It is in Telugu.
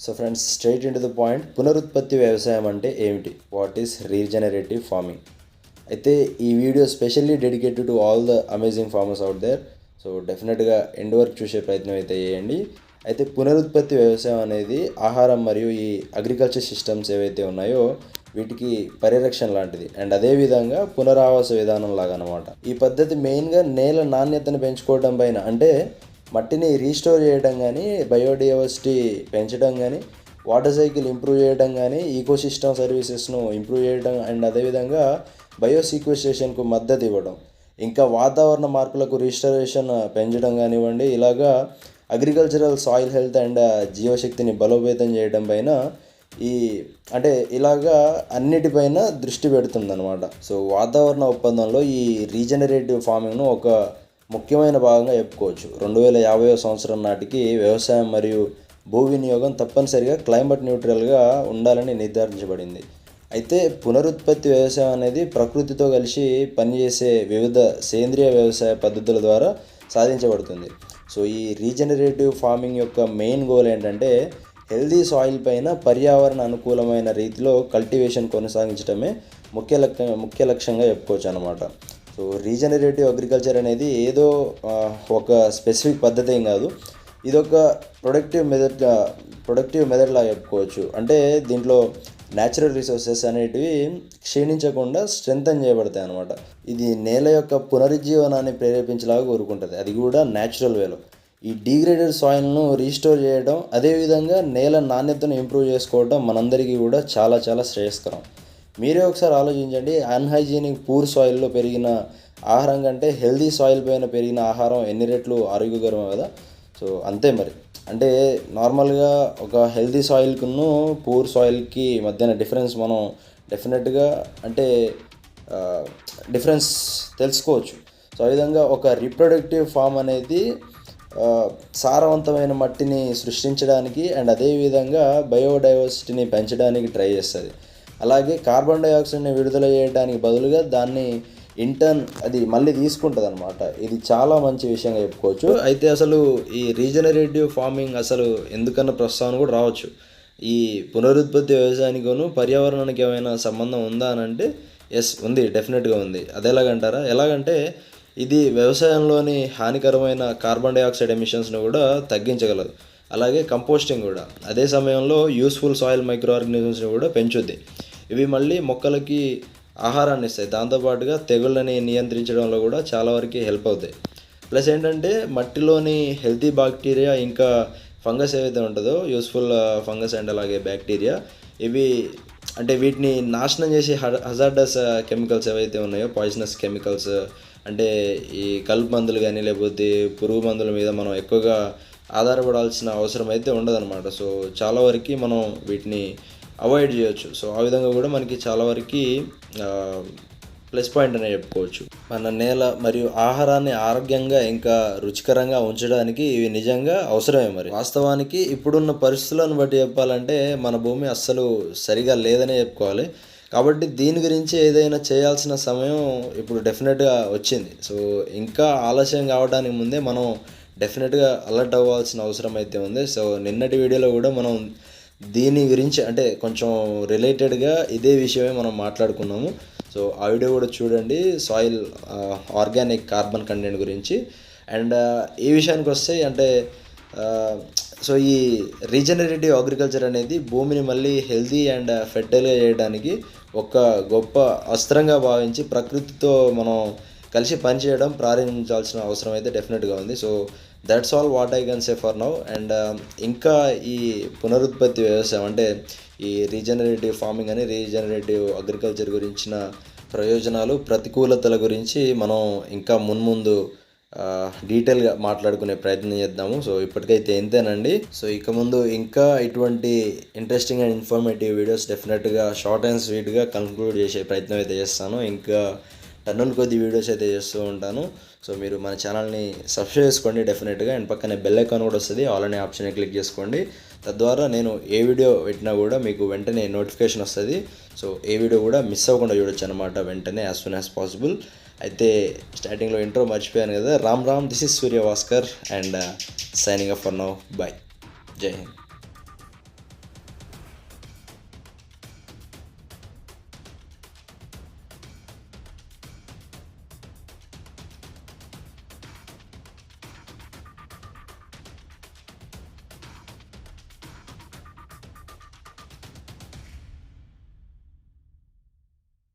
So friends, straight into the point. పునరుత్పత్తి వ్యవసాయం అంటే ఏమిటి? What is regenerative farming? అయితే ఈ video specially dedicated to all the amazing farmers out there. So డెఫినెట్గా ఎండ్ వరకు చూసే ప్రయత్నం అయితే చేయండి. అయితే పునరుత్పత్తి వ్యవసాయం అనేది ఆహారం మరియు ఈ అగ్రికల్చర్ సిస్టమ్స్ ఏవైతే ఉన్నాయో వీటికి పరిరక్షణ లాంటిది. అండ్ అదేవిధంగా పునరావాస విధానం లాగా అనమాట. ఈ పద్ధతి మెయిన్గా నేల నాణ్యతను పెంచుకోవడం పైన, అంటే మట్టిని రీస్టోర్ చేయడం కానీ, బయోడైవర్సిటీ పెంచడం కానీ, వాటర్ సైకిల్ ఇంప్రూవ్ చేయడం కానీ, ఈకోసిస్టమ్ సర్వీసెస్ను ఇంప్రూవ్ చేయడం, అండ్ అదేవిధంగా బయోసీక్వెస్ట్రేషన్కు మద్దతు ఇవ్వడం, ఇంకా వాతావరణ మార్పులకు రిస్టరేషన్ పెంచడం కానివ్వండి, ఇలాగా అగ్రికల్చరల్ సాయిల్ హెల్త్ అండ్ జీవశక్తిని బలోపేతం చేయడం పైన ఇలాగా అన్నిటిపైన దృష్టి పెడుతుందన్నమాట. సో వాతావరణ ఒప్పందంలో ఈ రీజనరేటివ్ ఫార్మింగ్ను ఒక ముఖ్యమైన భాగంగా చెప్పుకోవచ్చు. 2050 సంవత్సరం నాటికి వ్యవసాయం మరియు భూ వినియోగం తప్పనిసరిగా క్లైమేట్ న్యూట్రల్గా ఉండాలని నిర్ధారించబడింది. అయితే పునరుత్పత్తి వ్యవసాయం అనేది ప్రకృతితో కలిసి పనిచేసే వివిధ సేంద్రియ వ్యవసాయ పద్ధతుల ద్వారా సాధించబడుతుంది. సో ఈ రీజనరేటివ్ ఫార్మింగ్ యొక్క మెయిన్ గోల్ ఏంటంటే హెల్దీ సాయిల్ పైన పర్యావరణ అనుకూలమైన రీతిలో కల్టివేషన్ కొనసాగించడమే ముఖ్య లక్ష్యంగా చెప్పుకోవచ్చు అనమాట. సో రీజనరేటివ్ అగ్రికల్చర్ అనేది ఏదో ఒక స్పెసిఫిక్ పద్ధతి ఏం కాదు, ఇదొక ప్రొడక్టివ్ మెథడ్ లాగా చెప్పుకోవచ్చు. అంటే దీంట్లో న్యాచురల్ రిసోర్సెస్ అనేటివి క్షీణించకుండా స్ట్రెంథన్ చేయబడతాయి అన్నమాట. ఇది నేల యొక్క పునరుజ్జీవనాన్ని ప్రేరేపించేలాగా కోరుకుంటుంది, అది కూడా న్యాచురల్ వేలో. ఈ డీగ్రేడెడ్ సాయిల్ను రీస్టోర్ చేయడం, అదేవిధంగా నేల నాణ్యతను ఇంప్రూవ్ చేసుకోవడం మనందరికీ కూడా చాలా చాలా శ్రేయస్కరం. మీరే ఒకసారి ఆలోచించండి, అన్హైజీనిక్ పూర్ సాయిల్లో పెరిగిన ఆహారం కంటే హెల్దీ సాయిల్ పైన పెరిగిన ఆహారం ఎన్ని రెట్లు ఆరోగ్యకరమే కదా. సో అంతే మరి. అంటే నార్మల్గా ఒక హెల్దీ సాయిల్కును పూర్ సాయిల్కి మధ్యన డిఫరెన్స్ మనం డెఫినెట్గా డిఫరెన్స్ తెలుసుకోవచ్చు. సో ఆ విధంగా ఒక రీప్రొడక్టివ్ ఫామ్ అనేది సారవంతమైన మట్టిని సృష్టించడానికి అండ్ అదేవిధంగా బయోడైవర్సిటీని పెంచడానికి ట్రై చేస్తుంది. అలాగే కార్బన్ డైఆక్సైడ్ని విడుదల చేయడానికి బదులుగా దాన్ని అది మళ్ళీ తీసుకుంటుంది అనమాట. ఇది చాలా మంచి విషయంగా చెప్పుకోవచ్చు. అయితే అసలు ఈ రీజనరేటివ్ ఫార్మింగ్ అసలు ఎందుకన్నా ప్రస్తావన కూడా రావచ్చు. ఈ పునరుత్పత్తి వ్యవసాయానికిను పర్యావరణానికి ఏమైనా సంబంధం ఉందా అని అంటే ఎస్, ఉంది, డెఫినెట్గా ఉంది. అది ఎలాగంటే ఇది వ్యవసాయంలోని హానికరమైన కార్బన్ డైఆక్సైడ్ ఎమిషన్స్ను కూడా తగ్గించగలదు. అలాగే కంపోస్టింగ్ కూడా. అదే సమయంలో యూస్ఫుల్ సాయిల్ మైక్రో ఆర్గానిజమ్స్ని కూడా పెంచుద్ది. ఇవి మళ్ళీ మొక్కలకి ఆహారాన్ని ఇస్తాయి. దాంతోపాటుగా తెగుళ్ళని నియంత్రించడంలో కూడా చాలా వరకు హెల్ప్ అవుతాయి. ప్లస్ ఏంటంటే మట్టిలోని హెల్తీ బ్యాక్టీరియా ఇంకా ఫంగస్ ఏవైతే ఉంటుందో, యూస్ఫుల్ ఫంగస్ అండ్ అలాగే బ్యాక్టీరియా, వీటిని నాశనం చేసే హజార్డస్ కెమికల్స్ ఏవైతే ఉన్నాయో, పాయిజనస్ కెమికల్స్, అంటే ఈ కలుపు మందులు కానీ లేకపోతే పురుగు మందుల మీద మనం ఎక్కువగా ఆధారపడాల్సిన అవసరం అయితే ఉండదన్నమాట. సో చాలా వరకు మనం వీటిని అవాయిడ్ చేయొచ్చు. సో ఆ విధంగా కూడా మనకి చాలా వరకు ప్లస్ పాయింట్ అనే చెప్పుకోవచ్చు. మన నేల మరియు ఆహారాన్ని ఆరోగ్యంగా ఇంకా రుచికరంగా ఉంచడానికి ఇవి నిజంగా అవసరమే. మరి వాస్తవానికి ఇప్పుడున్న పరిస్థితులను బట్టి చెప్పాలంటే మన భూమి అస్సలు సరిగా లేదనే చెప్పుకోవాలి. కాబట్టి దీని గురించి ఏదైనా చేయాల్సిన సమయం ఇప్పుడు డెఫినెట్గా వచ్చింది. సో ఇంకా ఆలస్యం కావడానికి ముందే మనం డెఫినెట్గా అలర్ట్ అవ్వాల్సిన అవసరం అయితే ఉంది. సో నిన్నటి వీడియోలో కూడా మనం దీని గురించి కొంచెం రిలేటెడ్గా ఇదే విషయమే మనం మాట్లాడుకున్నాము. సో ఆ వీడియో కూడా చూడండి, సాయిల్ ఆర్గానిక్ కార్బన్ కంటెంట్ గురించి. అండ్ ఈ విషయానికి వస్తే సో ఈ రీజనరేటివ్ అగ్రికల్చర్ అనేది భూమిని మళ్ళీ హెల్తీ అండ్ ఫెర్టైల్గా చేయడానికి ఒక గొప్ప అస్త్రంగా భావించి ప్రకృతితో మనం కలిసి పనిచేయడం ప్రారంభించాల్సిన అవసరం అయితే డెఫినెట్గా ఉంది. So that's all what I can say for now. And ఇంకా ఈ పునరుత్పత్తి వ్యవసాయం ఈ రీజనరేటివ్ ఫార్మింగ్ అని రీజనరేటివ్ అగ్రికల్చర్ గురించిన ప్రయోజనాలు, ప్రతికూలతల గురించి మనం ఇంకా మున్ముందు డీటెయిల్గా మాట్లాడుకునే ప్రయత్నం చేద్దాము. సో ఇప్పటికైతే ఎంతేనండి. సో ఇక ముందు ఇంకా ఇటువంటి ఇంట్రెస్టింగ్ అండ్ ఇన్ఫర్మేటివ్ వీడియోస్ డెఫినెట్గా షార్ట్ అండ్ స్వీట్గా కంక్లూడ్ చేసే ప్రయత్నం అయితే చేస్తాను. ఇంకా టన్నుల కొద్ది వీడియోస్ అయితే చేస్తూ ఉంటాను. సో మీరు మన ఛానల్ని సబ్స్క్రైబ్ చేసుకోండి డెఫినెట్గా. అండ్ పక్కనే బెల్ ఐకాన్ కూడా వస్తుంది, ఆల్ అనే ఆప్షన్ క్లిక్ చేసుకోండి. తద్వారా నేను ఏ వీడియో పెట్టినా కూడా మీకు వెంటనే నోటిఫికేషన్ వస్తుంది. సో ఏ వీడియో కూడా మిస్ అవ్వకుండా చూడొచ్చు అనమాట వెంటనే, యాజ్ సూన్ యాజ్ పాసిబుల్. అయితే స్టార్టింగ్లో ఇంట్రో మర్చిపోయాను కదా. Ram this is Suryabhaskar and signing off for now. Bye, జై హింద్.